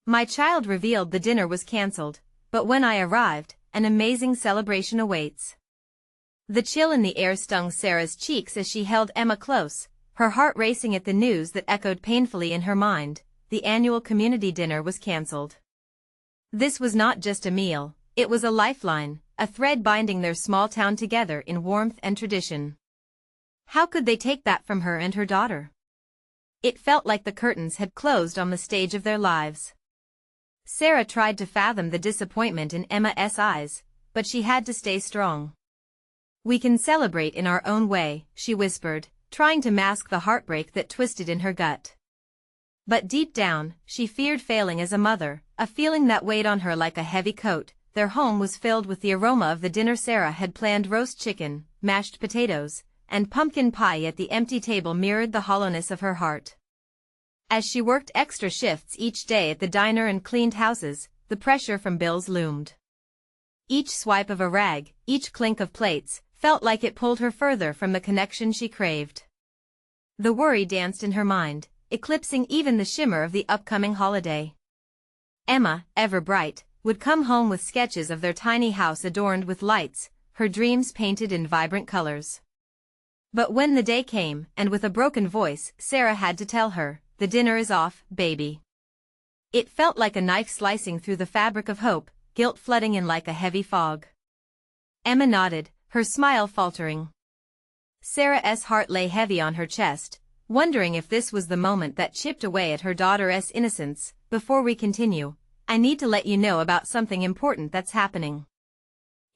My child revealed the dinner was cancelled, but when I arrived, an amazing celebration awaits. The chill in the air stung Sarah's cheeks as she held Emma close, her heart racing at the news that echoed painfully in her mind. The annual community dinner was cancelled. This was not just a meal, it was a lifeline, a thread binding their small town together in warmth and tradition. How could they take that from her and her daughter? It felt like the curtains had closed on the stage of their lives. Sarah tried to fathom the disappointment in Emma's eyes, but she had to stay strong. "We can celebrate in our own way," she whispered, trying to mask the heartbreak that twisted in her gut. But deep down, she feared failing as a mother, a feeling that weighed on her like a heavy coat. Their home was filled with the aroma of the dinner. Sarah had planned roast chicken, mashed potatoes, and pumpkin pie, yet the empty table mirrored the hollowness of her heart. As she worked extra shifts each day at the diner and cleaned houses, the pressure from bills loomed. Each swipe of a rag, each clink of plates, felt like it pulled her further from the connection she craved. The worry danced in her mind, eclipsing even the shimmer of the upcoming holiday. Emma, ever bright, would come home with sketches of their tiny house adorned with lights, her dreams painted in vibrant colors. But when the day came, and with a broken voice, Sarah had to tell her, "The dinner is off, baby." It felt like a knife slicing through the fabric of hope, guilt flooding in like a heavy fog. Emma nodded, her smile faltering. Sarah's heart lay heavy on her chest, wondering if this was the moment that chipped away at her daughter's innocence. "Before we continue, I need to let you know about something important that's happening.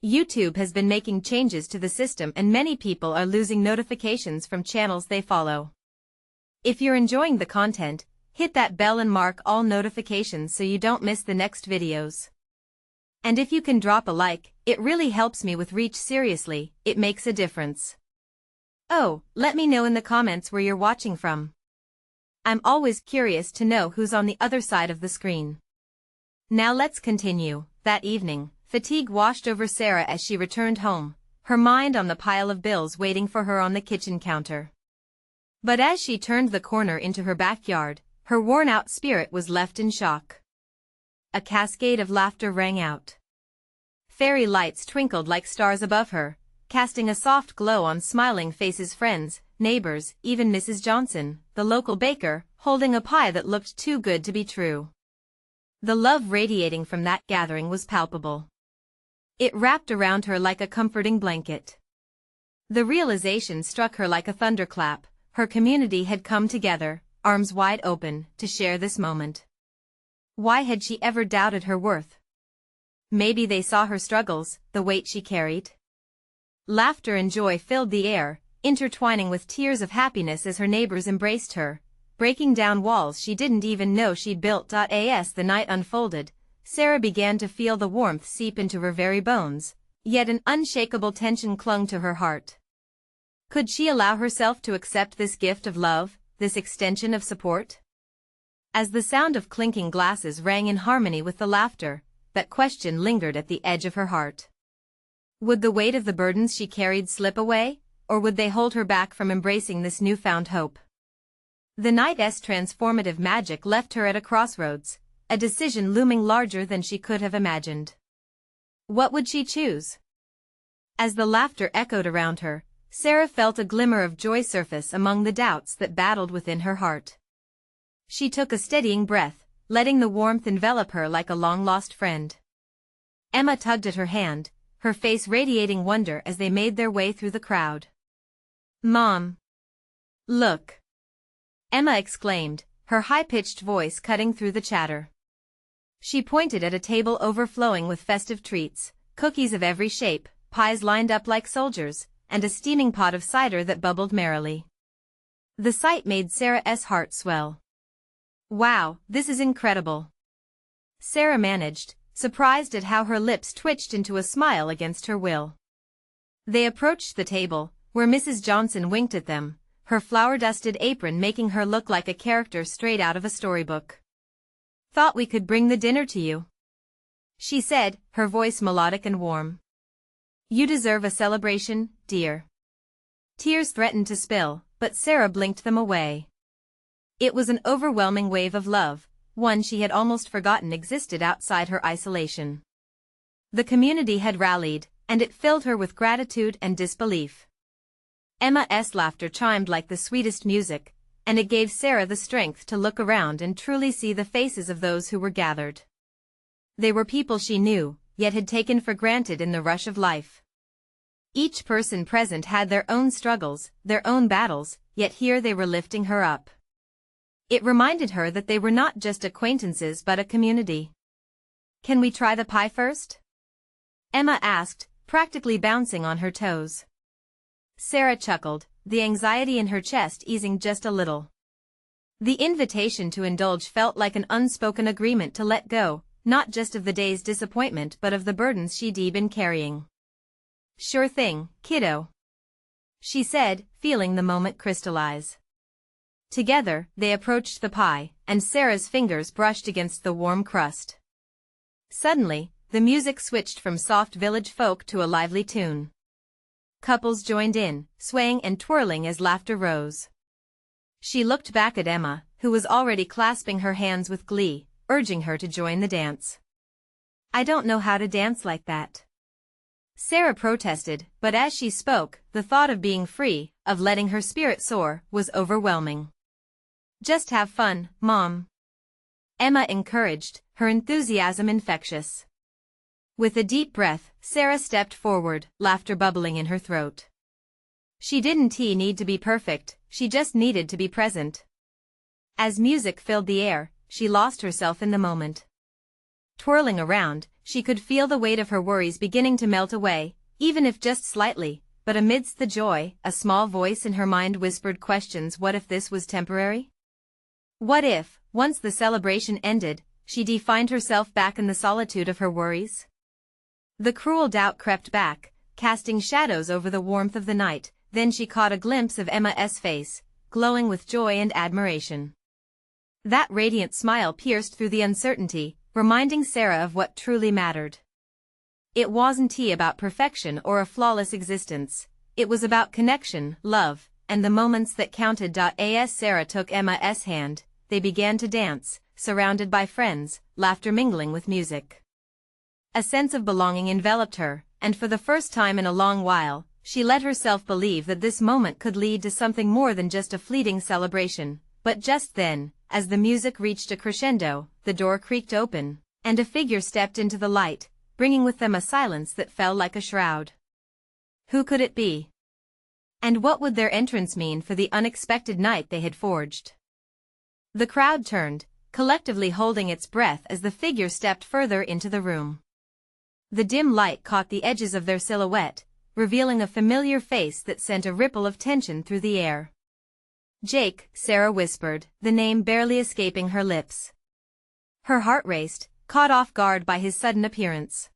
YouTube has been making changes to the system and many people are losing notifications from channels they follow. If you're enjoying the content, hit that bell and mark all notifications so you don't miss the next videos. And if you can drop a like, it really helps me with reach. Seriously, it makes a difference. Oh, let me know in the comments where you're watching from. I'm always curious to know who's on the other side of the screen." Now let's continue. That evening, fatigue washed over Sarah as she returned home, her mind on the pile of bills waiting for her on the kitchen counter. But as she turned the corner into her backyard, her worn-out spirit was left in shock. A cascade of laughter rang out. Fairy lights twinkled like stars above her, casting a soft glow on smiling faces. Friends, neighbors, even Mrs. Johnson, the local baker, holding a pie that looked too good to be true. The love radiating from that gathering was palpable. It wrapped around her like a comforting blanket. The realization struck her like a thunderclap. Her community had come together, arms wide open, to share this moment. Why had she ever doubted her worth? Maybe they saw her struggles, the weight she carried. Laughter and joy filled the air, intertwining with tears of happiness as her neighbors embraced her, breaking down walls she didn't even know she'd built. As the night unfolded, Sarah began to feel the warmth seep into her very bones, yet an unshakable tension clung to her heart. Could she allow herself to accept this gift of love, this extension of support? As the sound of clinking glasses rang in harmony with the laughter, that question lingered at the edge of her heart. Would the weight of the burdens she carried slip away, or would they hold her back from embracing this newfound hope? The night's transformative magic left her at a crossroads, a decision looming larger than she could have imagined. What would she choose? As the laughter echoed around her, Sarah felt a glimmer of joy surface among the doubts that battled within her heart. She took a steadying breath, letting the warmth envelop her like a long-lost friend. Emma tugged at her hand, her face radiating wonder as they made their way through the crowd. "Mom! Look!" Emma exclaimed, her high-pitched voice cutting through the chatter. She pointed at a table overflowing with festive treats, cookies of every shape, pies lined up like soldiers, and a steaming pot of cider that bubbled merrily. The sight made Sarah's heart swell. "Wow, this is incredible," Sarah managed, surprised at how her lips twitched into a smile against her will. They approached the table, where Mrs. Johnson winked at them, her flour-dusted apron making her look like a character straight out of a storybook. "Thought we could bring the dinner to you," she said, her voice melodic and warm. "You deserve a celebration, dear." Tears threatened to spill, but Sarah blinked them away. It was an overwhelming wave of love, one she had almost forgotten existed outside her isolation. The community had rallied, and it filled her with gratitude and disbelief. Emma's laughter chimed like the sweetest music, and it gave Sarah the strength to look around and truly see the faces of those who were gathered. They were people she knew, yet had taken for granted in the rush of life. Each person present had their own struggles, their own battles, yet here they were lifting her up. It reminded her that they were not just acquaintances but a community. "Can we try the pie first?" Emma asked, practically bouncing on her toes. Sarah chuckled, the anxiety in her chest easing just a little. The invitation to indulge felt like an unspoken agreement to let go, not just of the day's disappointment but of the burdens she'd been carrying. "Sure thing, kiddo," she said, feeling the moment crystallize. Together, they approached the pie, and Sarah's fingers brushed against the warm crust. Suddenly, the music switched from soft village folk to a lively tune. Couples joined in, swaying and twirling as laughter rose. She looked back at Emma, who was already clasping her hands with glee, urging her to join the dance. "I don't know how to dance like that," Sarah protested, but as she spoke, the thought of being free, of letting her spirit soar, was overwhelming. "Just have fun, Mom," Emma encouraged, her enthusiasm infectious. With a deep breath, Sarah stepped forward, laughter bubbling in her throat. She didn't need to be perfect, she just needed to be present. As music filled the air, she lost herself in the moment. Twirling around, she could feel the weight of her worries beginning to melt away, even if just slightly, but amidst the joy, a small voice in her mind whispered questions. What if this was temporary? What if, once the celebration ended, she'd find herself back in the solitude of her worries? The cruel doubt crept back, casting shadows over the warmth of the night. Then she caught a glimpse of Emma's face, glowing with joy and admiration. That radiant smile pierced through the uncertainty, reminding Sarah of what truly mattered. It wasn't about perfection or a flawless existence, it was about connection, love, and the moments that counted. As Sarah took Emma's hand, they began to dance, surrounded by friends, laughter mingling with music. A sense of belonging enveloped her, and for the first time in a long while, she let herself believe that this moment could lead to something more than just a fleeting celebration. But just then, as the music reached a crescendo, the door creaked open, and a figure stepped into the light, bringing with them a silence that fell like a shroud. Who could it be? And what would their entrance mean for the unexpected night they had forged? The crowd turned, collectively holding its breath as the figure stepped further into the room. The dim light caught the edges of their silhouette, revealing a familiar face that sent a ripple of tension through the air. "Jake," Sarah whispered, the name barely escaping her lips. Her heart raced, caught off guard by his sudden appearance.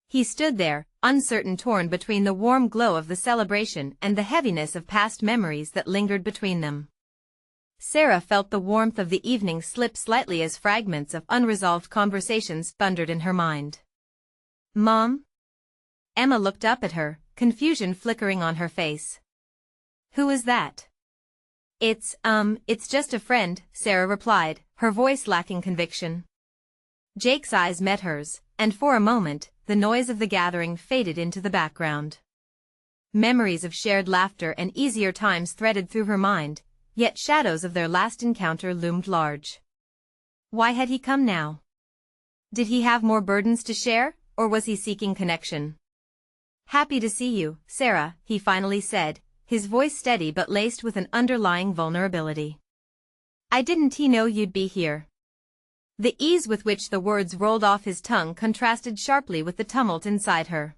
He stood there, uncertain, torn between the warm glow of the celebration and the heaviness of past memories that lingered between them. Sarah felt the warmth of the evening slip slightly as fragments of unresolved conversations thundered in her mind. "Mom?" Emma looked up at her, confusion flickering on her face. "Who is that?" It's just a friend," Sarah replied, her voice lacking conviction. Jake's eyes met hers, and for a moment, the noise of the gathering faded into the background. Memories of shared laughter and easier times threaded through her mind, yet shadows of their last encounter loomed large. Why had he come now? Did he have more burdens to share, or was he seeking connection? "Happy to see you, Sarah," he finally said, his voice steady but laced with an underlying vulnerability. "I didn't know you'd be here." The ease with which the words rolled off his tongue contrasted sharply with the tumult inside her.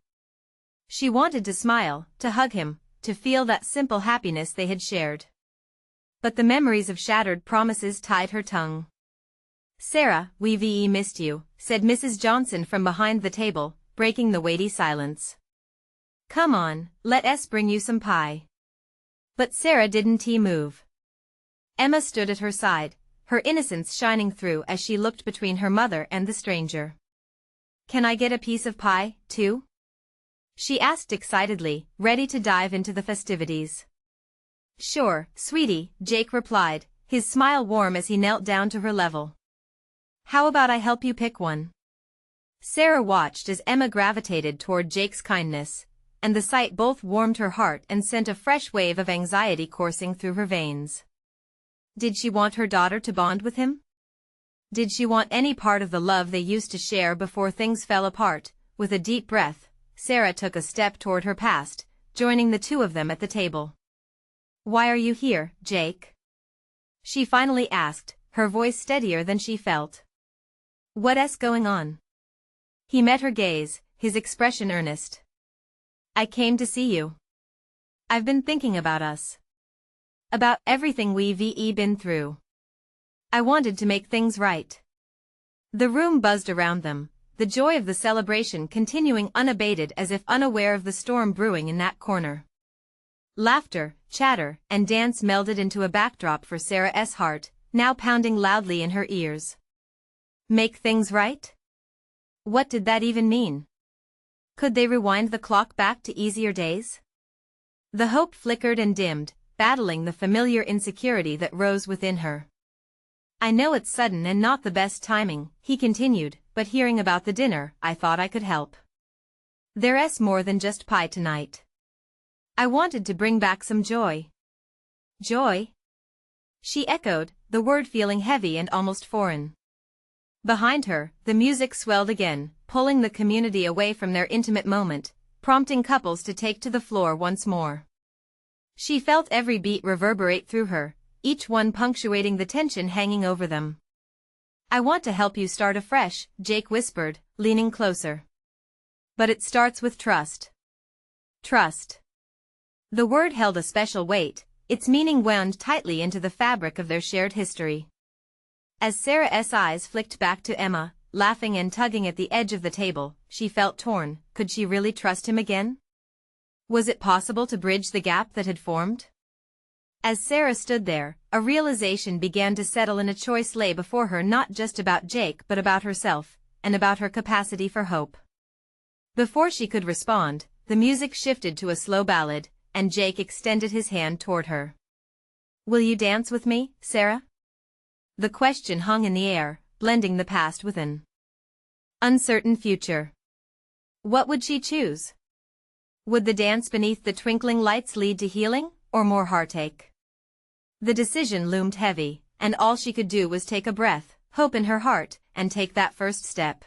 She wanted to smile, to hug him, to feel that simple happiness they had shared. But the memories of shattered promises tied her tongue. "Sarah, we've missed you," said Mrs. Johnson from behind the table, breaking the weighty silence. "Come on, let us bring you some pie." But Sarah didn't move. Emma stood at her side, her innocence shining through as she looked between her mother and the stranger. "Can I get a piece of pie, too?" she asked excitedly, ready to dive into the festivities. "Sure, sweetie," Jake replied, his smile warm as he knelt down to her level. How about I help you pick one? Sarah watched as Emma gravitated toward Jake's kindness, and the sight both warmed her heart and sent a fresh wave of anxiety coursing through her veins. Did she want her daughter to bond with him? Did she want any part of the love they used to share before things fell apart? With a deep breath, Sarah took a step toward her past, joining the two of them at the table. Why are you here, Jake? She finally asked, her voice steadier than she felt. What's going on? He met her gaze, his expression earnest. I came to see you. I've been thinking about us. About everything we've been through. I wanted to make things right. The room buzzed around them, the joy of the celebration continuing unabated as if unaware of the storm brewing in that corner. Laughter, chatter, and dance melded into a backdrop for Sarah's heart, now pounding loudly in her ears. Make things right? What did that even mean? Could they rewind the clock back to easier days? The hope flickered and dimmed, battling the familiar insecurity that rose within her. I know it's sudden and not the best timing, he continued, but hearing about the dinner, I thought I could help. There's more than just pie tonight. I wanted to bring back some joy. Joy? She echoed, the word feeling heavy and almost foreign. Behind her, the music swelled again, pulling the community away from their intimate moment, prompting couples to take to the floor once more. She felt every beat reverberate through her, each one punctuating the tension hanging over them. I want to help you start afresh, Jake whispered, leaning closer. But it starts with trust. Trust. The word held a special weight, its meaning wound tightly into the fabric of their shared history. As Sarah's eyes flicked back to Emma, laughing and tugging at the edge of the table, she felt torn. Could she really trust him again? Was it possible to bridge the gap that had formed? As Sarah stood there, a realization began to settle in. A choice lay before her, not just about Jake but about herself, and about her capacity for hope. Before she could respond, the music shifted to a slow ballad, and Jake extended his hand toward her. Will you dance with me, Sarah? The question hung in the air, blending the past with an uncertain future. What would she choose? Would the dance beneath the twinkling lights lead to healing, or more heartache? The decision loomed heavy, and all she could do was take a breath, hope in her heart, and take that first step.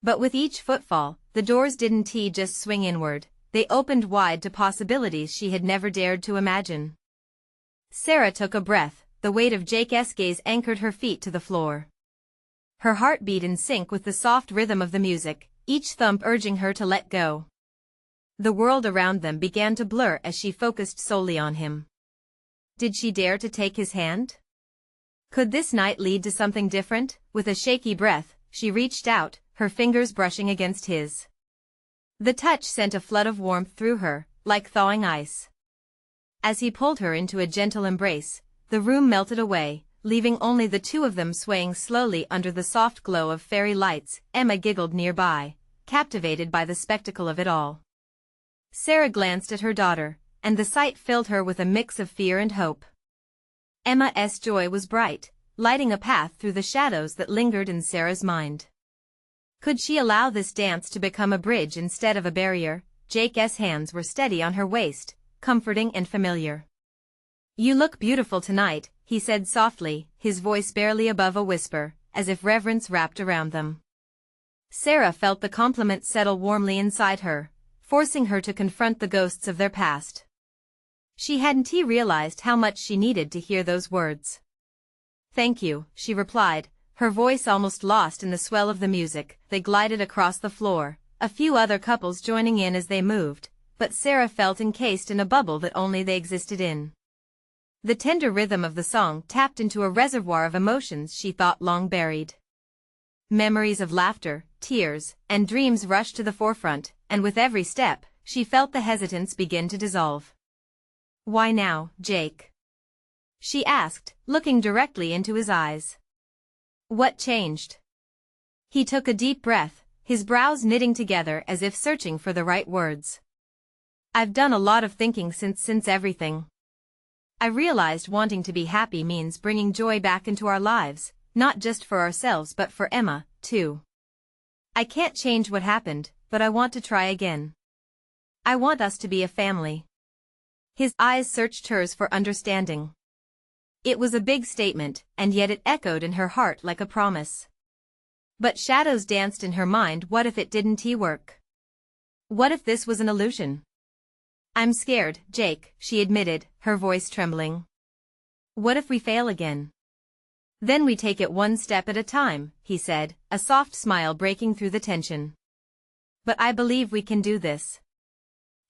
But with each footfall, the doors didn't just swing inward, they opened wide to possibilities she had never dared to imagine. Sarah took a breath, the weight of Jake's gaze anchored her feet to the floor. Her heart beat in sync with the soft rhythm of the music, each thump urging her to let go. The world around them began to blur as she focused solely on him. Did she dare to take his hand? Could this night lead to something different? With a shaky breath, she reached out, her fingers brushing against his. The touch sent a flood of warmth through her, like thawing ice. As he pulled her into a gentle embrace, the room melted away, leaving only the two of them swaying slowly under the soft glow of fairy lights. Emma giggled nearby, captivated by the spectacle of it all. Sarah glanced at her daughter, and the sight filled her with a mix of fear and hope. Emma's joy was bright, lighting a path through the shadows that lingered in Sarah's mind. Could she allow this dance to become a bridge instead of a barrier? Jake's hands were steady on her waist, comforting and familiar. You look beautiful tonight, he said softly, his voice barely above a whisper, as if reverence wrapped around them. Sarah felt the compliment settle warmly inside her, forcing her to confront the ghosts of their past. She hadn't realized how much she needed to hear those words. Thank you, she replied, her voice almost lost in the swell of the music. They glided across the floor, a few other couples joining in as they moved, but Sarah felt encased in a bubble that only they existed in. The tender rhythm of the song tapped into a reservoir of emotions she thought long buried. Memories of laughter, tears, and dreams rushed to the forefront, and with every step, she felt the hesitance begin to dissolve. Why now, Jake? She asked, looking directly into his eyes. What changed? He took a deep breath, his brows knitting together as if searching for the right words. I've done a lot of thinking since everything. I realized wanting to be happy means bringing joy back into our lives, not just for ourselves but for Emma, too. I can't change what happened, but I want to try again. I want us to be a family. His eyes searched hers for understanding. It was a big statement, and yet it echoed in her heart like a promise. But shadows danced in her mind. What if it didn't work? What if this was an illusion? I'm scared, Jake, she admitted, her voice trembling. What if we fail again? Then we take it one step at a time, he said, a soft smile breaking through the tension. But I believe we can do this.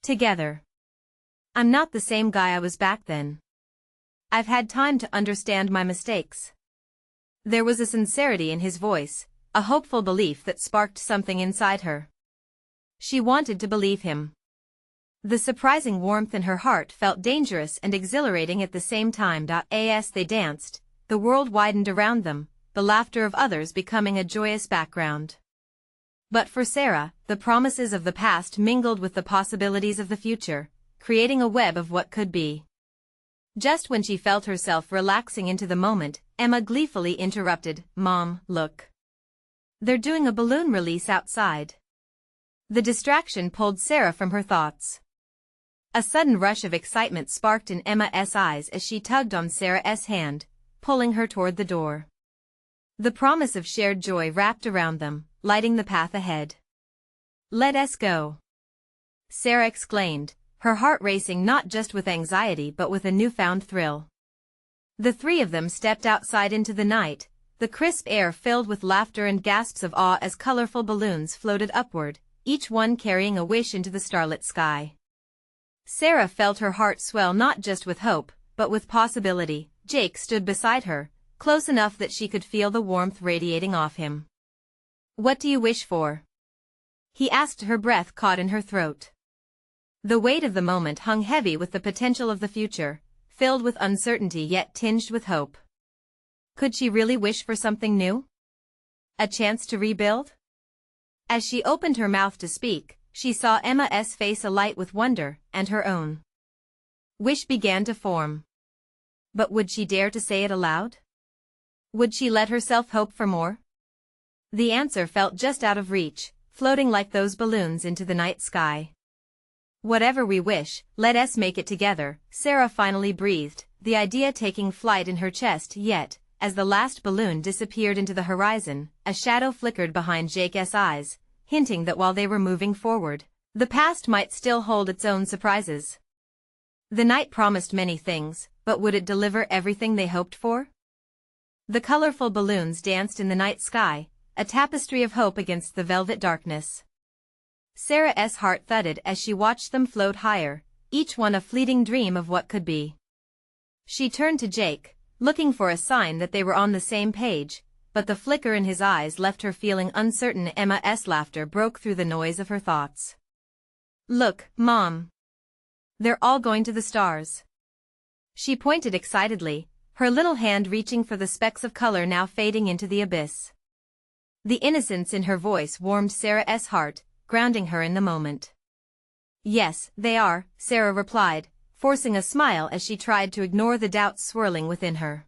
Together. I'm not the same guy I was back then. I've had time to understand my mistakes. There was a sincerity in his voice, a hopeful belief that sparked something inside her. She wanted to believe him. The surprising warmth in her heart felt dangerous and exhilarating at the same time. As they danced, the world widened around them, the laughter of others becoming a joyous background. But for Sarah, the promises of the past mingled with the possibilities of the future, creating a web of what could be. Just when she felt herself relaxing into the moment, Emma gleefully interrupted, Mom, look. They're doing a balloon release outside. The distraction pulled Sarah from her thoughts. A sudden rush of excitement sparked in Emma's eyes as she tugged on Sarah's hand, pulling her toward the door. The promise of shared joy wrapped around them, lighting the path ahead. Let us go, Sarah exclaimed, her heart racing not just with anxiety but with a newfound thrill. The three of them stepped outside into the night, the crisp air filled with laughter and gasps of awe as colorful balloons floated upward, each one carrying a wish into the starlit sky. Sarah felt her heart swell not just with hope, but with possibility. Jake stood beside her, close enough that she could feel the warmth radiating off him. What do you wish for? He asked, her breath caught in her throat. The weight of the moment hung heavy with the potential of the future, filled with uncertainty yet tinged with hope. Could she really wish for something new? A chance to rebuild? As she opened her mouth to speak, she saw Emma's face alight with wonder, and her own wish began to form. But would she dare to say it aloud? Would she let herself hope for more? The answer felt just out of reach, floating like those balloons into the night sky. Whatever we wish, let us make it together, Sarah finally breathed, the idea taking flight in her chest. Yet, as the last balloon disappeared into the horizon, a shadow flickered behind Jake's eyes, hinting that while they were moving forward, the past might still hold its own surprises. The night promised many things, but would it deliver everything they hoped for? The colorful balloons danced in the night sky, a tapestry of hope against the velvet darkness. Sarah's heart thudded as she watched them float higher, each one a fleeting dream of what could be. She turned to Jake, looking for a sign that they were on the same page, but the flicker in his eyes left her feeling uncertain. Emma's laughter broke through the noise of her thoughts. Look, Mom. They're all going to the stars. She pointed excitedly, her little hand reaching for the specks of color now fading into the abyss. The innocence in her voice warmed Sarah's heart, grounding her in the moment. Yes, they are, Sarah replied, forcing a smile as she tried to ignore the doubts swirling within her.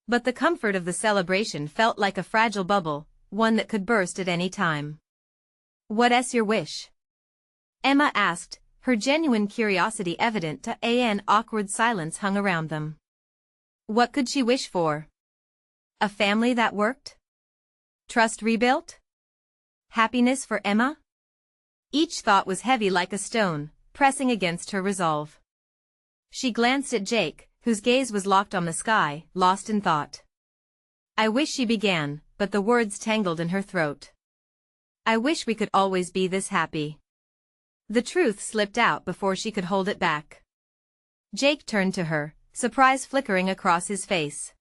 But the comfort of the celebration felt like a fragile bubble, one that could burst at any time. What's your wish? Emma asked, her genuine curiosity evident. An awkward silence hung around them. What could she wish for? A family that worked? Trust rebuilt? Happiness for Emma? Each thought was heavy like a stone, pressing against her resolve. She glanced at Jake, whose gaze was locked on the sky, lost in thought. I wish she began, but the words tangled in her throat. I wish we could always be this happy. The truth slipped out before she could hold it back. Jake turned to her, surprise flickering across his face.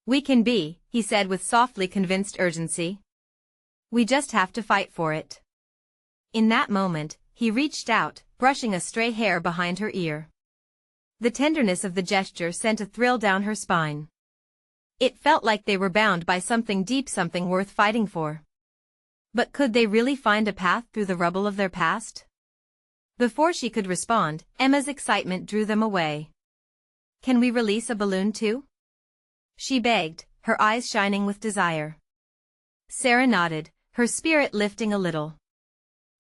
We can be, he said with softly convinced urgency. We just have to fight for it. In that moment, he reached out, brushing a stray hair behind her ear. The tenderness of the gesture sent a thrill down her spine. It felt like they were bound by something deep, something worth fighting for. But could they really find a path through the rubble of their past? Before she could respond, Emma's excitement drew them away. Can we release a balloon too? She begged, her eyes shining with desire. Sarah nodded, her spirit lifting a little.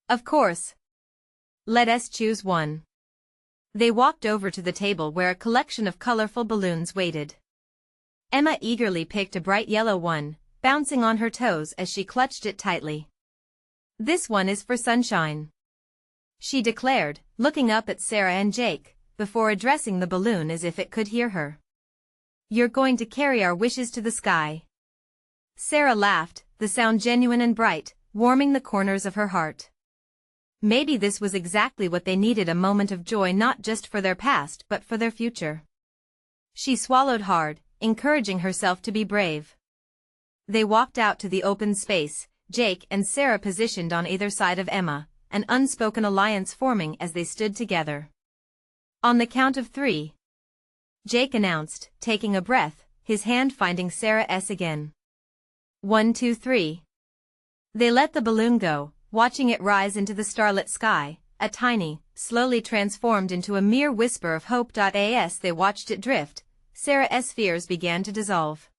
Of course. Let us choose one. They walked over to the table where a collection of colorful balloons waited. Emma eagerly picked a bright yellow one, bouncing on her toes as she clutched it tightly. This one is for sunshine, she declared, looking up at Sarah and Jake, before addressing the balloon as if it could hear her. You're going to carry our wishes to the sky. Sarah laughed, the sound genuine and bright, warming the corners of her heart. Maybe this was exactly what they needed, a moment of joy not just for their past but for their future. She swallowed hard, encouraging herself to be brave. They walked out to the open space, Jake and Sarah positioned on either side of Emma, an unspoken alliance forming as they stood together. On the count of 3. Jake announced, taking a breath, his hand finding Sarah's again. 1, 2, 3. They let the balloon go, watching it rise into the starlit sky, a tiny, slowly transformed into a mere whisper of hope. As they watched it drift, Sarah's fears began to dissolve.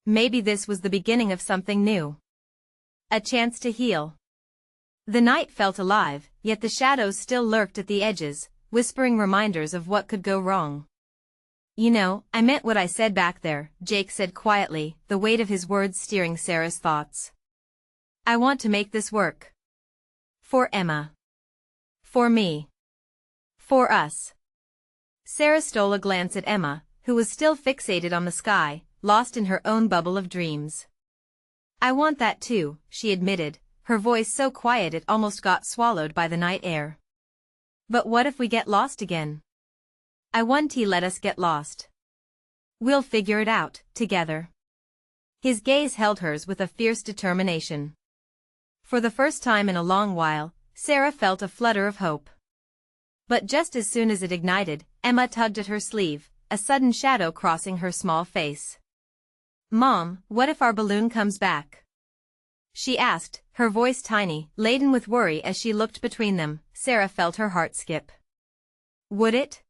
Maybe this was the beginning of something new. A chance to heal. The night felt alive, yet the shadows still lurked at the edges, whispering reminders of what could go wrong. You know, I meant what I said back there, Jake said quietly, the weight of his words steering Sarah's thoughts. I want to make this work. For Emma. For me. For us. Sarah stole a glance at Emma, who was still fixated on the sky, lost in her own bubble of dreams. I want that too, she admitted, her voice so quiet it almost got swallowed by the night air. But what if we get lost again? I want to let us get lost. We'll figure it out, together. His gaze held hers with a fierce determination. For the first time in a long while, Sarah felt a flutter of hope. But just as soon as it ignited, Emma tugged at her sleeve, a sudden shadow crossing her small face. Mom, what if our balloon comes back? She asked, her voice tiny, laden with worry as she looked between them. Sarah felt her heart skip. Would it?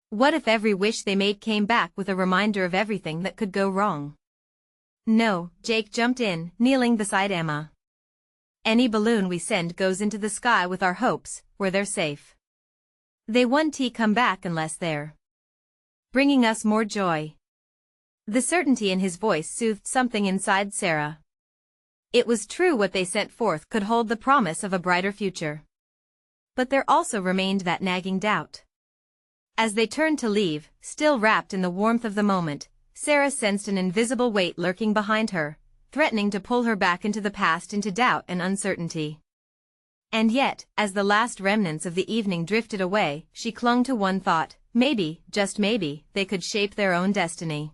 What if every wish they made came back with a reminder of everything that could go wrong? No, Jake jumped in, kneeling beside Emma. Any balloon we send goes into the sky with our hopes, where they're safe. They won't come back unless they're bringing us more joy. The certainty in his voice soothed something inside Sarah. It was true, what they sent forth could hold the promise of a brighter future. But there also remained that nagging doubt. As they turned to leave, still wrapped in the warmth of the moment, Sarah sensed an invisible weight lurking behind her, threatening to pull her back into the past, into doubt and uncertainty. And yet, as the last remnants of the evening drifted away, she clung to one thought: maybe, just maybe, they could shape their own destiny.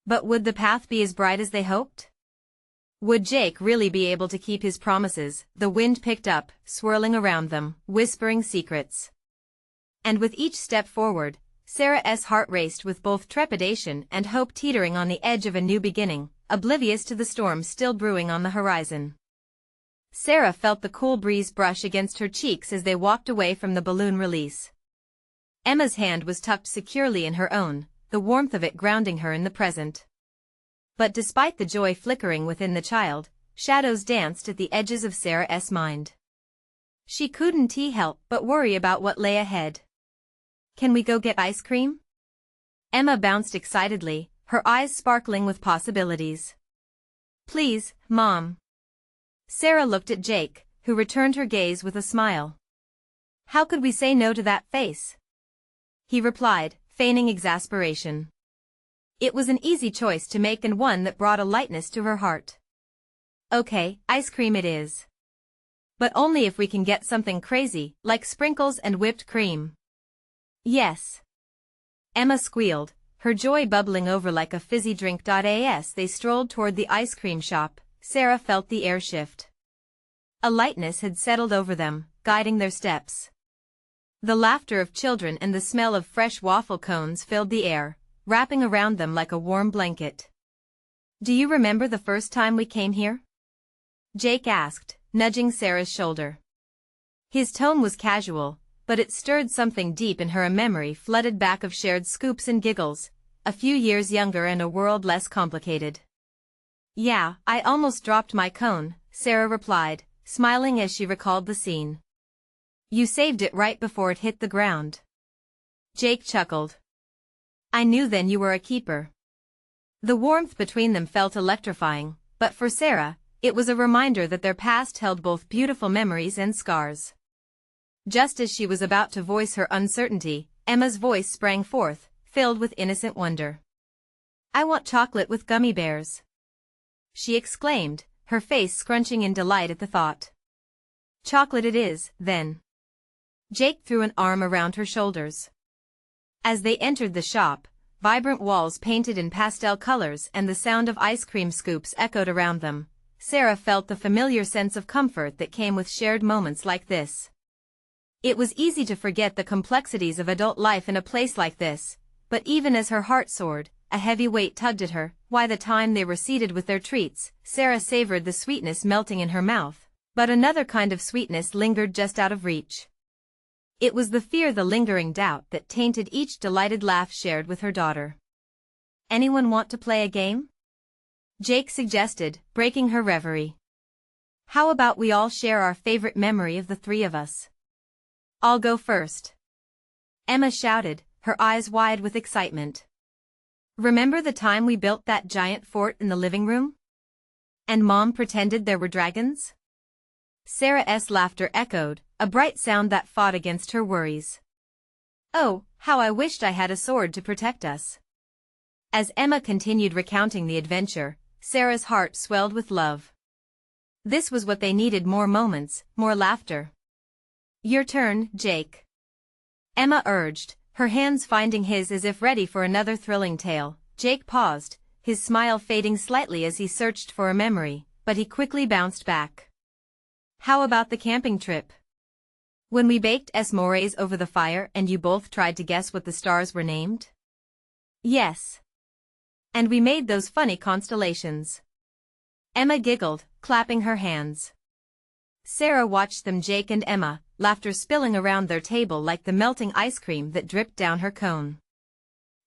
But would the path be as bright as they hoped? Would Jake really be able to keep his promises? The wind picked up, swirling around them, whispering secrets. And with each step forward, Sarah's heart raced with both trepidation and hope, teetering on the edge of a new beginning, oblivious to the storm still brewing on the horizon. Sarah felt the cool breeze brush against her cheeks as they walked away from the balloon release. Emma's hand was tucked securely in her own, the warmth of it grounding her in the present. But despite the joy flickering within the child, shadows danced at the edges of Sarah's mind. She couldn't help but worry about what lay ahead. Can we go get ice cream? Emma bounced excitedly, her eyes sparkling with possibilities. Please, Mom. Sarah looked at Jake, who returned her gaze with a smile. How could we say no to that face? He replied, feigning exasperation. It was an easy choice to make, and one that brought a lightness to her heart. Okay, ice cream it is. But only if we can get something crazy, like sprinkles and whipped cream. Yes. Emma squealed, her joy bubbling over like a fizzy drink. As they strolled toward the ice cream shop, Sarah felt the air shift. A lightness had settled over them, guiding their steps. The laughter of children and the smell of fresh waffle cones filled the air, wrapping around them like a warm blanket. Do you remember the first time we came here? Jake asked, nudging Sarah's shoulder. His tone was casual, but it stirred something deep in her. A memory flooded back of shared scoops and giggles, a few years younger and a world less complicated. Yeah, I almost dropped my cone, Sarah replied, smiling as she recalled the scene. You saved it right before it hit the ground. Jake chuckled. I knew then you were a keeper. The warmth between them felt electrifying, but for Sarah, it was a reminder that their past held both beautiful memories and scars. Just as she was about to voice her uncertainty, Emma's voice sprang forth, filled with innocent wonder. I want chocolate with gummy bears, she exclaimed, her face scrunching in delight at the thought. Chocolate it is, then. Jake threw an arm around her shoulders. As they entered the shop, vibrant walls painted in pastel colors and the sound of ice cream scoops echoed around them, Sarah felt the familiar sense of comfort that came with shared moments like this. It was easy to forget the complexities of adult life in a place like this, but even as her heart soared, a heavy weight tugged at her. By the time they were seated with their treats, Sarah savored the sweetness melting in her mouth, but another kind of sweetness lingered just out of reach. It was the fear, the lingering doubt that tainted each delighted laugh shared with her daughter. Anyone want to play a game? Jake suggested, breaking her reverie. How about we all share our favorite memory of the three of us? I'll go first, Emma shouted, her eyes wide with excitement. Remember the time we built that giant fort in the living room? And Mom pretended there were dragons? Sarah's laughter echoed, a bright sound that fought against her worries. Oh, how I wished I had a sword to protect us. As Emma continued recounting the adventure, Sarah's heart swelled with love. This was what they needed: more moments, more laughter. Your turn, Jake, Emma urged, her hands finding his as if ready for another thrilling tale. Jake paused, his smile fading slightly as he searched for a memory, but he quickly bounced back. How about the camping trip? When we baked s'mores over the fire and you both tried to guess what the stars were named? Yes. And we made those funny constellations. Emma giggled, clapping her hands. Sarah watched them, Jake and Emma, laughter spilling around their table like the melting ice cream that dripped down her cone.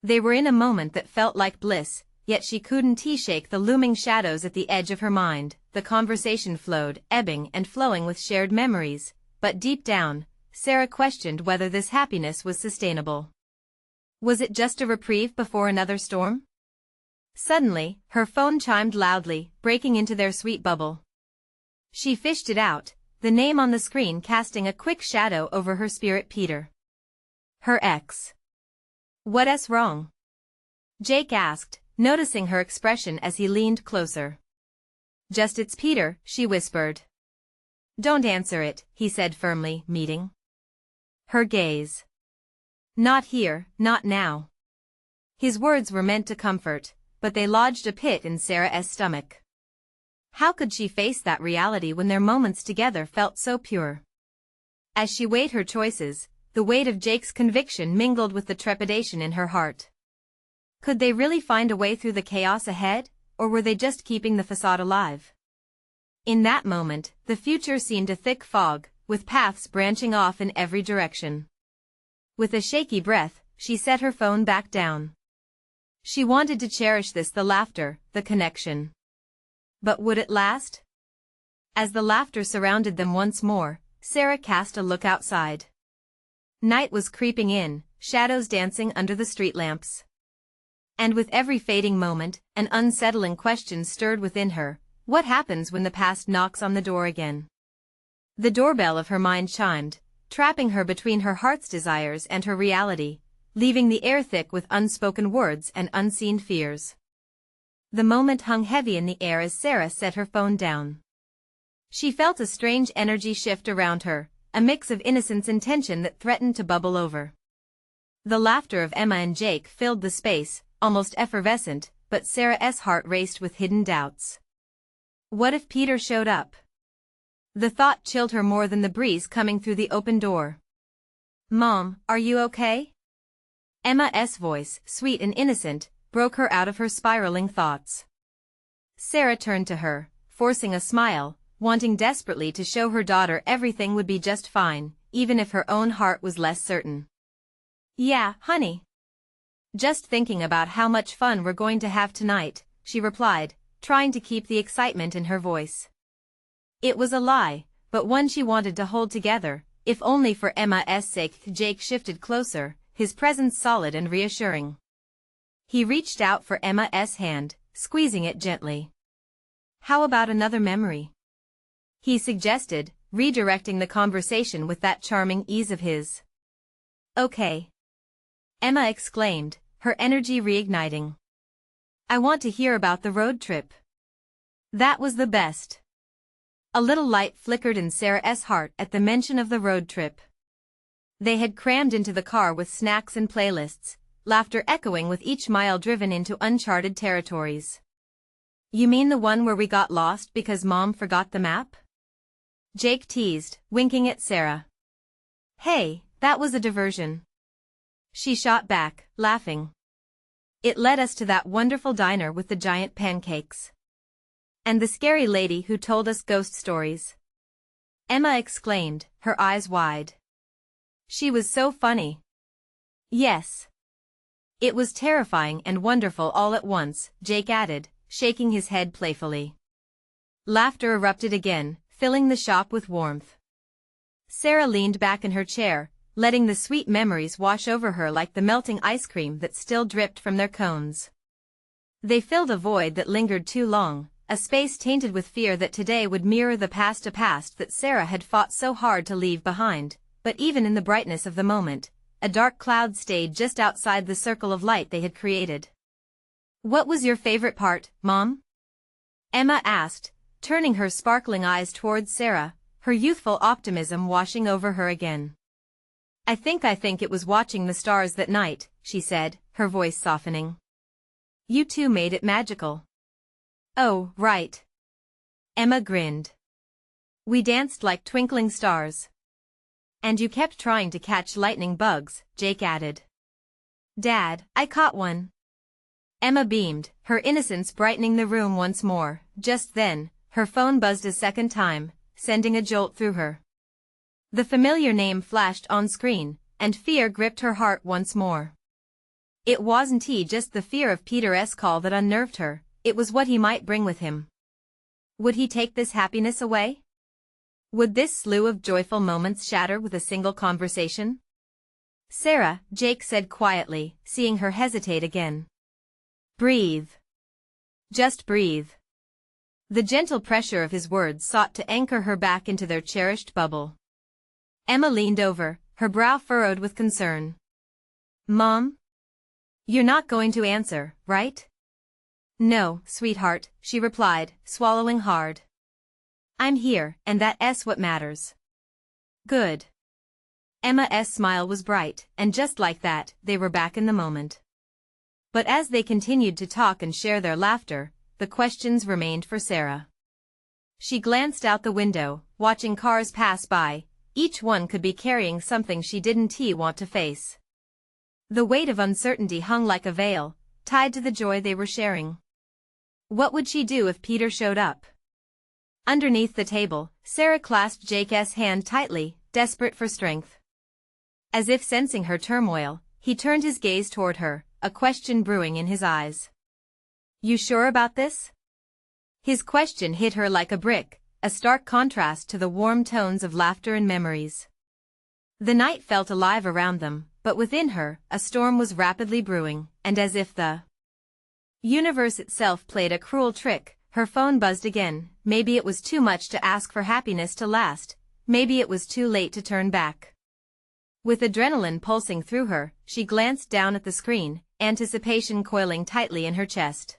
They were in a moment that felt like bliss, yet she couldn't shake the looming shadows at the edge of her mind. The conversation flowed, ebbing and flowing with shared memories, but deep down, Sarah questioned whether this happiness was sustainable. Was it just a reprieve before another storm? Suddenly, her phone chimed loudly, breaking into their sweet bubble. She fished it out, the name on the screen casting a quick shadow over her spirit. Peter. Her ex. What's wrong? Jake asked, noticing her expression as he leaned closer. Just it's Peter, she whispered. Don't answer it, he said firmly, meeting her gaze. Not here, not now. His words were meant to comfort, but they lodged a pit in Sarah's stomach. How could she face that reality when their moments together felt so pure? As she weighed her choices, the weight of Jake's conviction mingled with the trepidation in her heart. Could they really find a way through the chaos ahead, or were they just keeping the facade alive? In that moment, the future seemed a thick fog, with paths branching off in every direction. With a shaky breath, she set her phone back down. She wanted to cherish this, the laughter, the connection. But would it last? As the laughter surrounded them once more, Sarah cast a look outside. Night was creeping in, shadows dancing under the street lamps. And with every fading moment, an unsettling question stirred within her: what happens when the past knocks on the door again? The doorbell of her mind chimed, trapping her between her heart's desires and her reality, leaving the air thick with unspoken words and unseen fears. The moment hung heavy in the air as Sarah set her phone down. She felt a strange energy shift around her, a mix of innocence and tension that threatened to bubble over. The laughter of Emma and Jake filled the space, almost effervescent, but Sarah's heart raced with hidden doubts. What if Peter showed up? The thought chilled her more than the breeze coming through the open door. Mom, are you okay? Emma's voice, sweet and innocent, broke her out of her spiraling thoughts. Sarah turned to her, forcing a smile, wanting desperately to show her daughter everything would be just fine, even if her own heart was less certain. Yeah, honey. Just thinking about how much fun we're going to have tonight, she replied, trying to keep the excitement in her voice. It was a lie, but one she wanted to hold together, if only for Emma's sake. Jake shifted closer, his presence solid and reassuring. He reached out for Emma's hand, squeezing it gently. How about another memory? He suggested, redirecting the conversation with that charming ease of his. Okay. Emma exclaimed, her energy reigniting. I want to hear about the road trip. That was the best. A little light flickered in Sarah's heart at the mention of the road trip. They had crammed into the car with snacks and playlists, laughter echoing with each mile driven into uncharted territories. You mean the one where we got lost because Mom forgot the map? Jake teased, winking at Sarah. Hey, that was a diversion. She shot back, laughing. It led us to that wonderful diner with the giant pancakes. And the scary lady who told us ghost stories. Emma exclaimed, her eyes wide. She was so funny. Yes. It was terrifying and wonderful all at once, Jake added, shaking his head playfully. Laughter erupted again, filling the shop with warmth. Sarah leaned back in her chair, letting the sweet memories wash over her like the melting ice cream that still dripped from their cones. They filled a void that lingered too long, a space tainted with fear that today would mirror the past, a past that Sarah had fought so hard to leave behind, but even in the brightness of the moment, a dark cloud stayed just outside the circle of light they had created. What was your favorite part, Mom? Emma asked, turning her sparkling eyes towards Sarah, her youthful optimism washing over her again. I think it was watching the stars that night, she said, her voice softening. You two made it magical. Oh, right. Emma grinned. We danced like twinkling stars. And you kept trying to catch lightning bugs, Jake added. Dad, I caught one. Emma beamed, her innocence brightening the room once more. Just then, her phone buzzed a second time, sending a jolt through her. The familiar name flashed on screen, and fear gripped her heart once more. It wasn't just the fear of Peter's call that unnerved her, it was what he might bring with him. Would he take this happiness away? Would this slew of joyful moments shatter with a single conversation? Sarah, Jake said quietly, seeing her hesitate again. Breathe. Just breathe. The gentle pressure of his words sought to anchor her back into their cherished bubble. Emma leaned over, her brow furrowed with concern. Mom? You're not going to answer, right? No, sweetheart, she replied, swallowing hard. I'm here, and that's what matters. Good. Emma's smile was bright, and just like that, they were back in the moment. But as they continued to talk and share their laughter, the questions remained for Sarah. She glanced out the window, watching cars pass by. Each one could be carrying something she didn't want to face. The weight of uncertainty hung like a veil, tied to the joy they were sharing. What would she do if Peter showed up? Underneath the table, Sarah clasped Jake's hand tightly, desperate for strength. As if sensing her turmoil, he turned his gaze toward her, a question brewing in his eyes. You sure about this? His question hit her like a brick, a stark contrast to the warm tones of laughter and memories. The night felt alive around them, but within her, a storm was rapidly brewing, and as if the universe itself played a cruel trick, her phone buzzed again. Maybe it was too much to ask for happiness to last, maybe it was too late to turn back. With adrenaline pulsing through her, she glanced down at the screen, anticipation coiling tightly in her chest.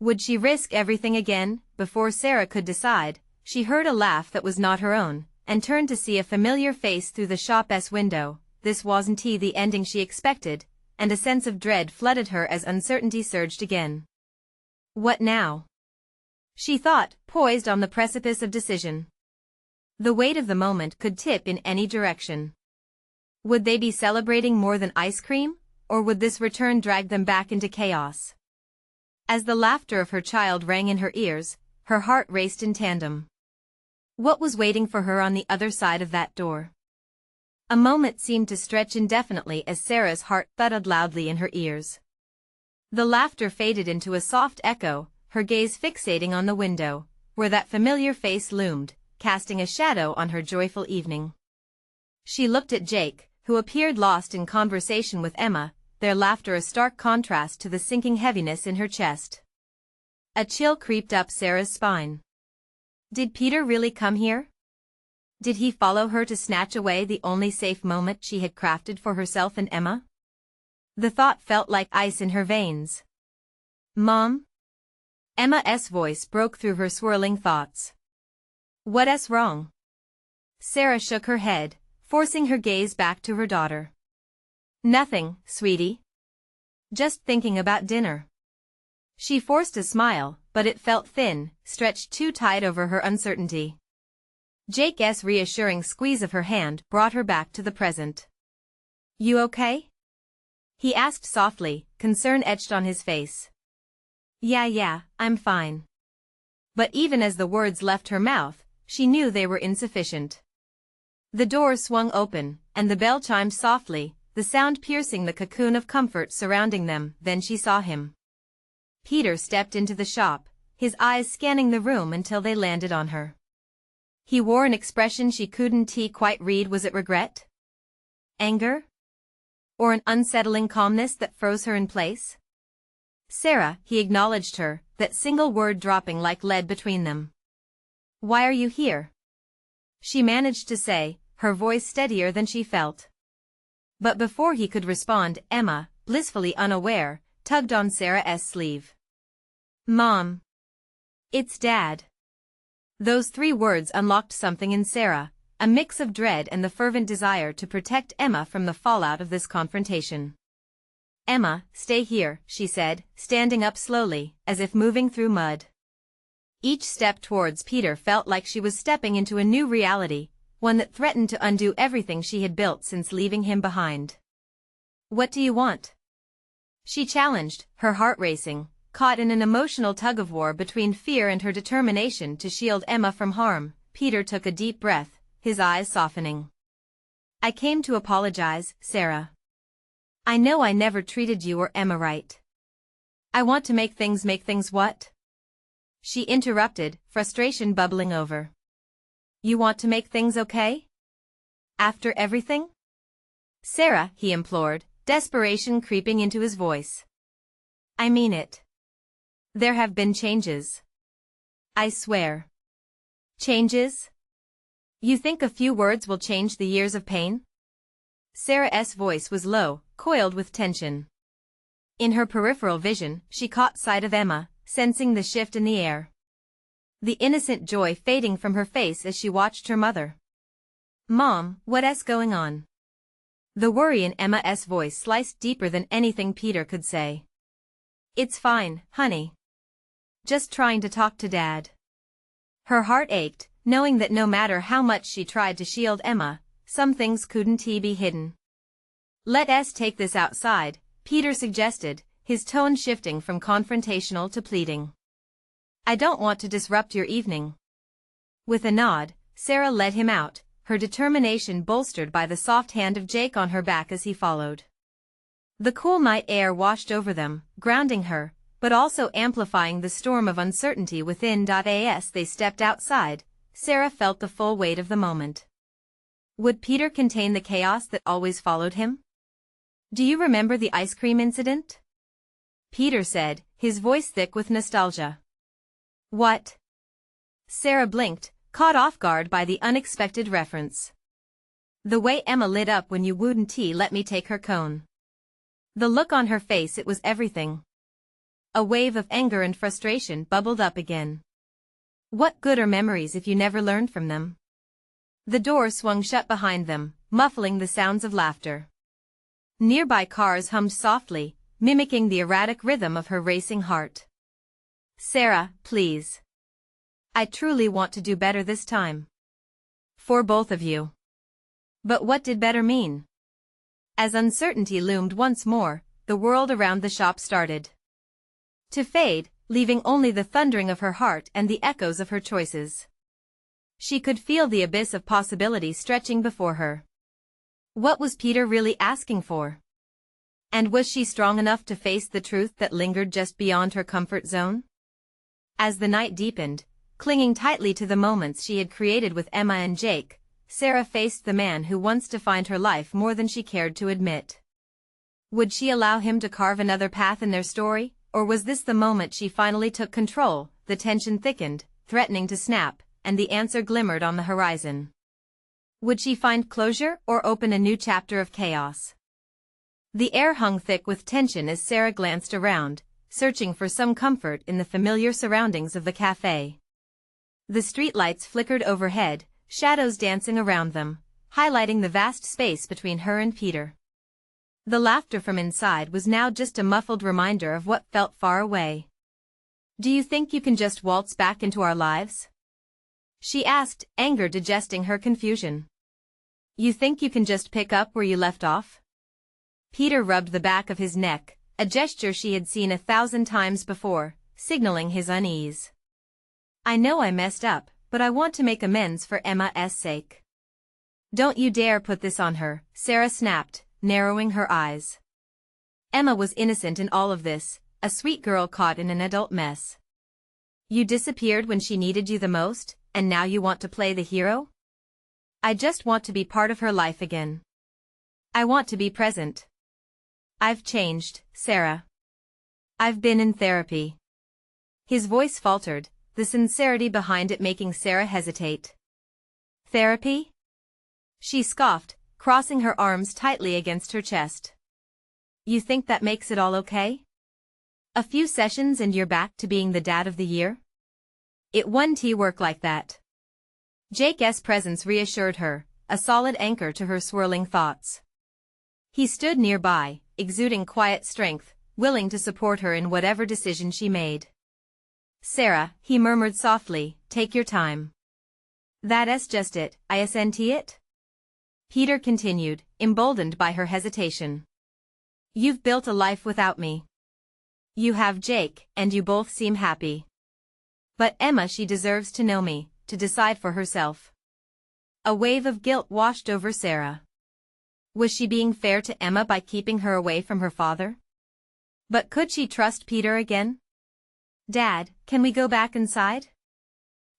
Would she risk everything again? Before Sarah could decide, she heard a laugh that was not her own, and turned to see a familiar face through the shop's window. This wasn't the ending she expected, and a sense of dread flooded her as uncertainty surged again. What now? She thought, poised on the precipice of decision. The weight of the moment could tip in any direction. Would they be celebrating more than ice cream, or would this return drag them back into chaos? As the laughter of her child rang in her ears, her heart raced in tandem. What was waiting for her on the other side of that door? A moment seemed to stretch indefinitely as Sarah's heart thudded loudly in her ears. The laughter faded into a soft echo, her gaze fixating on the window, where that familiar face loomed, casting a shadow on her joyful evening. She looked at Jake, who appeared lost in conversation with Emma, their laughter a stark contrast to the sinking heaviness in her chest. A chill creeped up Sarah's spine. Did Peter really come here? Did he follow her to snatch away the only safe moment she had crafted for herself and Emma? The thought felt like ice in her veins. Mom? Emma's voice broke through her swirling thoughts. What's wrong? Sarah shook her head, forcing her gaze back to her daughter. Nothing, sweetie. Just thinking about dinner. She forced a smile, but it felt thin, stretched too tight over her uncertainty. Jake's reassuring squeeze of her hand brought her back to the present. You okay? He asked softly, concern etched on his face. Yeah, I'm fine. But even as the words left her mouth, she knew they were insufficient. The door swung open, and the bell chimed softly, the sound piercing the cocoon of comfort surrounding them. Then she saw him. Peter stepped into the shop, his eyes scanning the room until they landed on her. He wore an expression she couldn't quite read. Was it regret? Anger? Or an unsettling calmness that froze her in place? Sarah, he acknowledged her, that single word dropping like lead between them. Why are you here? She managed to say, her voice steadier than she felt. But before he could respond, Emma, blissfully unaware, tugged on Sarah's sleeve. Mom. It's Dad. Those 3 words unlocked something in Sarah, a mix of dread and the fervent desire to protect Emma from the fallout of this confrontation. Emma, stay here, she said, standing up slowly, as if moving through mud. Each step towards Peter felt like she was stepping into a new reality, one that threatened to undo everything she had built since leaving him behind. What do you want? She challenged, her heart racing, caught in an emotional tug-of-war between fear and her determination to shield Emma from harm. Peter took a deep breath, his eyes softening. I came to apologize, Sarah. I know I never treated you or Emma right. I want to make things what? She interrupted, frustration bubbling over. You want to make things okay? After everything? Sarah, he implored, desperation creeping into his voice. I mean it. There have been changes. I swear. Changes? You think a few words will change the years of pain? Sarah's voice was low, coiled with tension. In her peripheral vision, she caught sight of Emma, sensing the shift in the air. The innocent joy fading from her face as she watched her mother. Mom, what's going on? The worry in Emma's voice sliced deeper than anything Peter could say. It's fine, honey. Just trying to talk to Dad. Her heart ached, knowing that no matter how much she tried to shield Emma, some things couldn't be hidden. Let's take this outside, Peter suggested, his tone shifting from confrontational to pleading. I don't want to disrupt your evening. With a nod, Sarah led him out, her determination bolstered by the soft hand of Jake on her back as he followed. The cool night air washed over them, grounding her, but also amplifying the storm of uncertainty within. As they stepped outside, Sarah felt the full weight of the moment. Would Peter contain the chaos that always followed him? Do you remember the ice cream incident? Peter said, his voice thick with nostalgia. What? Sarah blinked, caught off guard by the unexpected reference. The way Emma lit up when you wouldn't let me take her cone. The look on her face, it was everything. A wave of anger and frustration bubbled up again. What good are memories if you never learned from them? The door swung shut behind them, muffling the sounds of laughter. Nearby cars hummed softly, mimicking the erratic rhythm of her racing heart. Sarah, please. I truly want to do better this time. For both of you. But what did better mean? As uncertainty loomed once more, the world around the shop started to fade, leaving only the thundering of her heart and the echoes of her choices. She could feel the abyss of possibility stretching before her. What was Peter really asking for? And was she strong enough to face the truth that lingered just beyond her comfort zone? As the night deepened, clinging tightly to the moments she had created with Emma and Jake, Sarah faced the man who once defined her life more than she cared to admit. Would she allow him to carve another path in their story, or was this the moment she finally took control? The tension thickened, threatening to snap, and the answer glimmered on the horizon. Would she find closure or open a new chapter of chaos? The air hung thick with tension as Sarah glanced around, searching for some comfort in the familiar surroundings of the cafe. The streetlights flickered overhead, shadows dancing around them, highlighting the vast space between her and Peter. The laughter from inside was now just a muffled reminder of what felt far away. "Do you think you can just waltz back into our lives?" she asked, anger digesting her confusion. "You think you can just pick up where you left off?" Peter rubbed the back of his neck, a gesture she had seen 1,000 times before, signaling his unease. "I know I messed up, but I want to make amends for Emma's sake." "Don't you dare put this on her," Sarah snapped, narrowing her eyes. Emma was innocent in all of this, a sweet girl caught in an adult mess. You disappeared when she needed you the most, and now you want to play the hero? "I just want to be part of her life again. I want to be present. I've changed, Sarah. I've been in therapy." His voice faltered, the sincerity behind it making Sarah hesitate. "Therapy?" she scoffed, crossing her arms tightly against her chest. "You think that makes it all okay? A few sessions and you're back to being the dad of the year? It wouldn't work like that." Jake's presence reassured her, a solid anchor to her swirling thoughts. He stood nearby, exuding quiet strength, willing to support her in whatever decision she made. "Sarah," he murmured softly, "take your time. That's just it, isn't it?" Peter continued, emboldened by her hesitation. "You've built a life without me. You have Jake, and you both seem happy. But Emma, she deserves to know me, to decide for herself." A wave of guilt washed over Sarah. Was she being fair to Emma by keeping her away from her father? But could she trust Peter again? "Dad, can we go back inside?"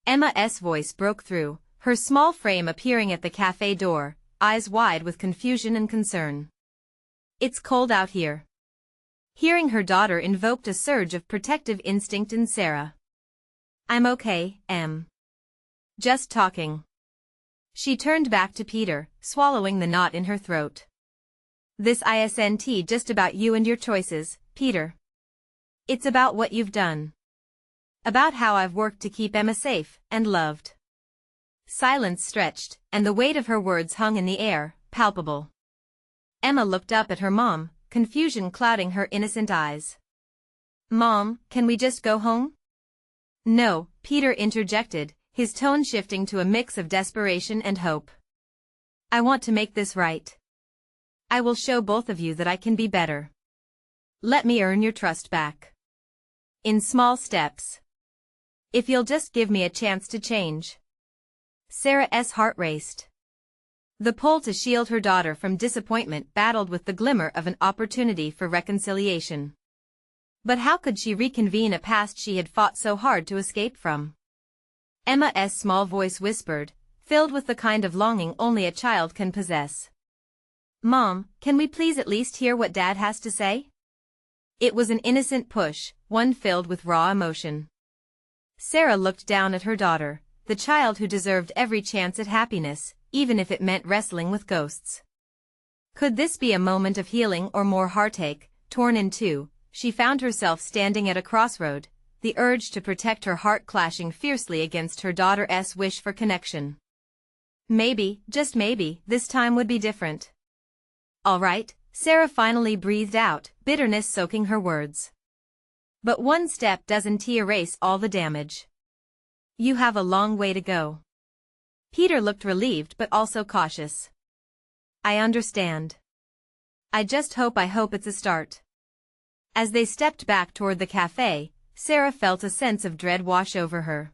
Emma's voice broke through, her small frame appearing at the cafe door, eyes wide with confusion and concern. "It's cold out here." Hearing her daughter invoked a surge of protective instinct in Sarah. "I'm okay, Em. Just talking." She turned back to Peter, swallowing the knot in her throat. "This isn't just about you and your choices, Peter. It's about what you've done. About how I've worked to keep Emma safe and loved." Silence stretched, and the weight of her words hung in the air, palpable. Emma looked up at her mom, confusion clouding her innocent eyes. "Mom, can we just go home?" "No," Peter interjected, his tone shifting to a mix of desperation and hope. "I want to make this right. I will show both of you that I can be better. Let me earn your trust back. In small steps. If you'll just give me a chance to change." Sarah's heart raced. The pull to shield her daughter from disappointment battled with the glimmer of an opportunity for reconciliation. But how could she reconvene a past she had fought so hard to escape from? Emma's small voice whispered, filled with the kind of longing only a child can possess. "Mom, can we please at least hear what Dad has to say?" It was an innocent push, one filled with raw emotion. Sarah looked down at her daughter, the child who deserved every chance at happiness, even if it meant wrestling with ghosts. Could this be a moment of healing or more heartache? Torn in two, she found herself standing at a crossroad, the urge to protect her heart clashing fiercely against her daughter's wish for connection. Maybe, just maybe, this time would be different. "All right," Sarah finally breathed out, bitterness soaking her words. "But one step doesn't erase all the damage. You have a long way to go." Peter looked relieved but also cautious. "I understand. I hope it's a start." As they stepped back toward the cafe, Sarah felt a sense of dread wash over her.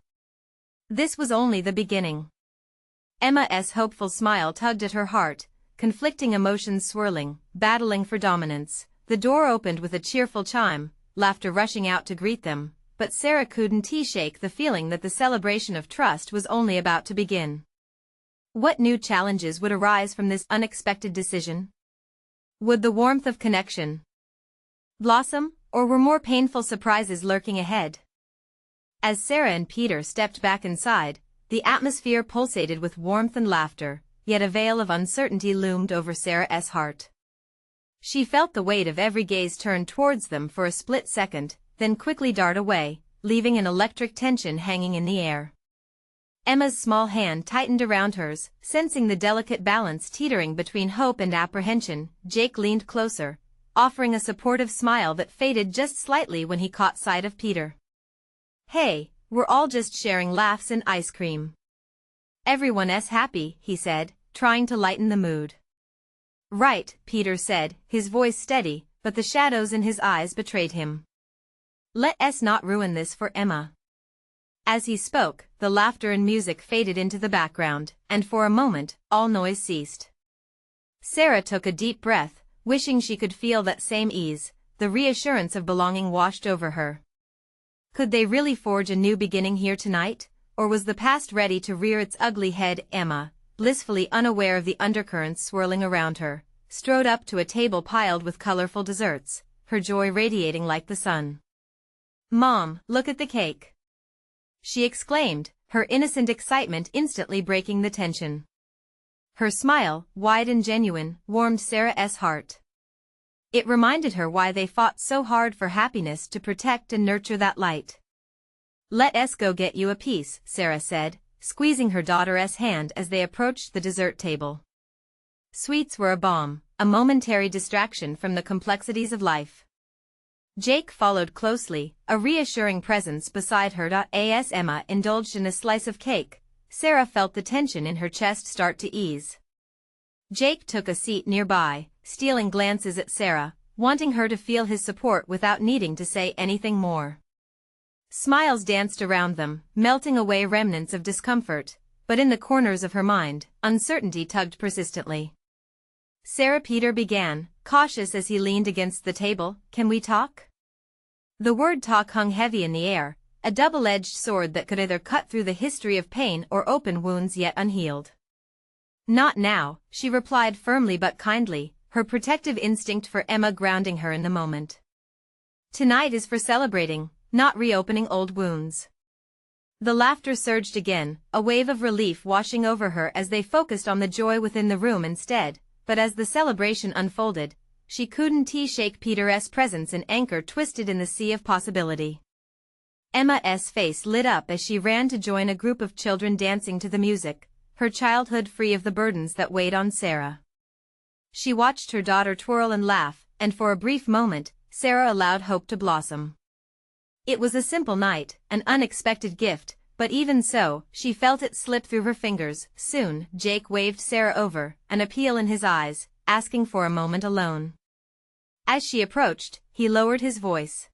This was only the beginning. Emma's hopeful smile tugged at her heart, conflicting emotions swirling, battling for dominance. The door opened with a cheerful chime, laughter rushing out to greet them, but Sarah couldn't shake the feeling that the celebration of trust was only about to begin. What new challenges would arise from this unexpected decision? Would the warmth of connection blossom, or were more painful surprises lurking ahead? As Sarah and Peter stepped back inside, the atmosphere pulsated with warmth and laughter, yet a veil of uncertainty loomed over Sarah's heart. She felt the weight of every gaze turned towards them for a split second, then quickly dart away, leaving an electric tension hanging in the air. Emma's small hand tightened around hers, sensing the delicate balance teetering between hope and apprehension. Jake leaned closer, offering a supportive smile that faded just slightly when he caught sight of Peter. "Hey, we're all just sharing laughs and ice cream. Everyone's happy," he said, trying to lighten the mood. "Right," Peter said, his voice steady, but the shadows in his eyes betrayed him. "Let's not ruin this for Emma." As he spoke, the laughter and music faded into the background, and for a moment, all noise ceased. Sarah took a deep breath, wishing she could feel that same ease. The reassurance of belonging washed over her. Could they really forge a new beginning here tonight, or was the past ready to rear its ugly head? Emma, blissfully unaware of the undercurrents swirling around her, strode up to a table piled with colorful desserts, her joy radiating like the sun. "Mom, look at the cake!" she exclaimed, her innocent excitement instantly breaking the tension. Her smile, wide and genuine, warmed Sarah's heart. It reminded her why they fought so hard for happiness, to protect and nurture that light. "Let's go get you a piece," Sarah said, squeezing her daughter's hand as they approached the dessert table. Sweets were a balm, a momentary distraction from the complexities of life. Jake followed closely, a reassuring presence beside her. As Emma indulged in a slice of cake, Sarah felt the tension in her chest start to ease. Jake took a seat nearby, stealing glances at Sarah, wanting her to feel his support without needing to say anything more. Smiles danced around them, melting away remnants of discomfort, but in the corners of her mind, uncertainty tugged persistently. Peter began, cautious as he leaned against the table. "Can we talk?" The word talk hung heavy in the air, a double-edged sword that could either cut through the history of pain or open wounds yet unhealed. "Not now," she replied firmly but kindly, her protective instinct for Emma grounding her in the moment. "Tonight is for celebrating, not reopening old wounds." The laughter surged again, a wave of relief washing over her as they focused on the joy within the room instead, but as the celebration unfolded, she couldn't shake Peter's presence, an anchor twisted in the sea of possibility. Emma's face lit up as she ran to join a group of children dancing to the music, her childhood free of the burdens that weighed on Sarah. She watched her daughter twirl and laugh, and for a brief moment, Sarah allowed hope to blossom. It was a simple night, an unexpected gift, but even so, she felt it slip through her fingers. Soon, Jake waved Sarah over, an appeal in his eyes, asking for a moment alone. As she approached, he lowered his voice.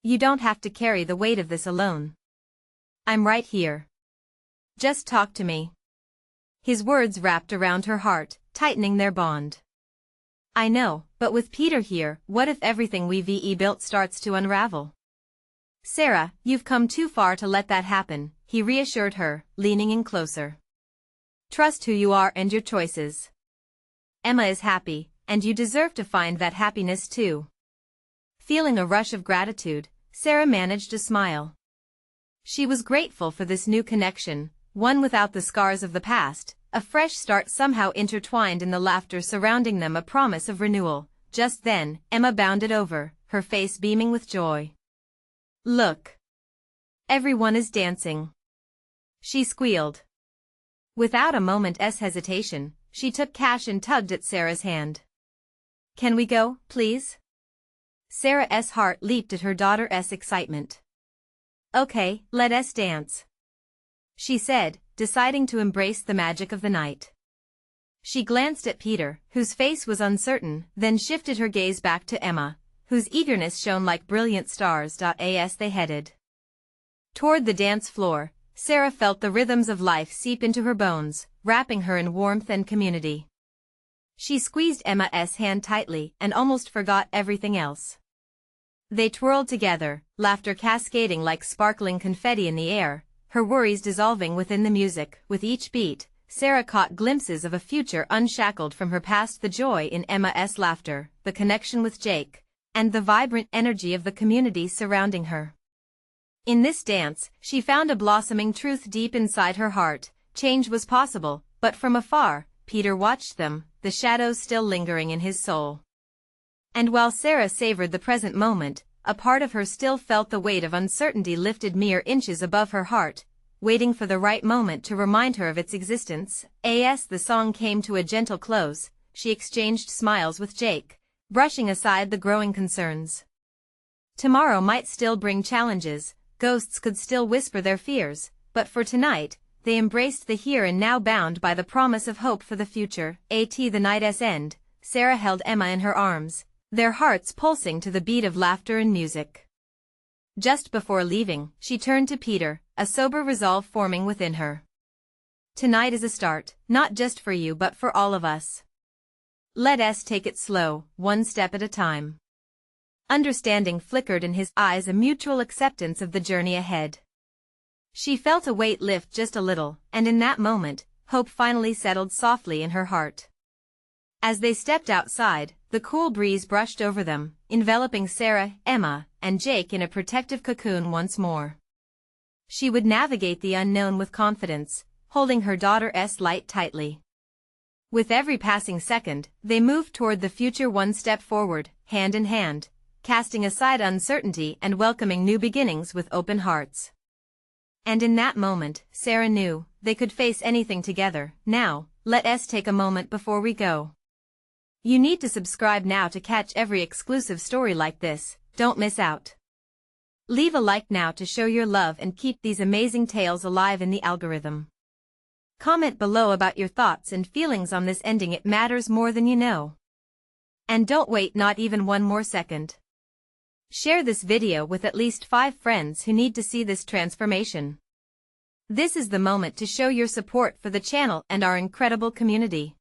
"You don't have to carry the weight of this alone. I'm right here. Just talk to me." His words wrapped around her heart, tightening their bond. "I know, but with Peter here, what if everything we've built starts to unravel?" "Sarah, you've come too far to let that happen," he reassured her, leaning in closer. "Trust who you are and your choices. Emma is happy, and you deserve to find that happiness too." Feeling a rush of gratitude, Sarah managed a smile. She was grateful for this new connection, one without the scars of the past, a fresh start somehow intertwined in the laughter surrounding them, a promise of renewal. Just then, Emma bounded over, her face beaming with joy. "Look! Everyone is dancing!" she squealed. Without a moment's hesitation, she took cash and tugged at Sarah's hand. "Can we go, please?" Sarah's heart leaped at her daughter's excitement. "Okay, let us dance," she said, deciding to embrace the magic of the night. She glanced at Peter, whose face was uncertain, then shifted her gaze back to Emma, whose eagerness shone like brilliant stars. As they headed toward the dance floor, Sarah felt the rhythms of life seep into her bones, wrapping her in warmth and community. She squeezed Emma's hand tightly and almost forgot everything else. They twirled together, laughter cascading like sparkling confetti in the air, her worries dissolving within the music. With each beat, Sarah caught glimpses of a future unshackled from her past, the joy in Emma's laughter, the connection with Jake, and the vibrant energy of the community surrounding her. In this dance, she found a blossoming truth deep inside her heart. Change was possible, but from afar, Peter watched them, the shadows still lingering in his soul. And while Sarah savored the present moment, a part of her still felt the weight of uncertainty lifted mere inches above her heart, waiting for the right moment to remind her of its existence. As the song came to a gentle close, she exchanged smiles with Jake, brushing aside the growing concerns. Tomorrow might still bring challenges, ghosts could still whisper their fears, but for tonight, they embraced the here and now, bound by the promise of hope for the future. At the night's end, Sarah held Emma in her arms, their hearts pulsing to the beat of laughter and music. Just before leaving, she turned to Peter, a sober resolve forming within her. Tonight is a start, not just for you but for all of us. Let us take it slow, one step at a time. Understanding flickered in his eyes, a mutual acceptance of the journey ahead. She felt a weight lift just a little, and in that moment, hope finally settled softly in her heart. As they stepped outside, the cool breeze brushed over them, enveloping Sarah, Emma, and Jake in a protective cocoon once more. She would navigate the unknown with confidence, holding her daughter's light tightly. With every passing second, they moved toward the future, one step forward, hand in hand, casting aside uncertainty and welcoming new beginnings with open hearts. And in that moment, Sarah knew, they could face anything together. Now, let us take a moment before we go. You need to subscribe now to catch every exclusive story like this. Don't miss out. Leave a like now to show your love and keep these amazing tales alive in the algorithm. Comment below about your thoughts and feelings on this ending, it matters more than you know. And don't wait not even one more second. Share this video with at least 5 friends who need to see this transformation. This is the moment to show your support for the channel and our incredible community.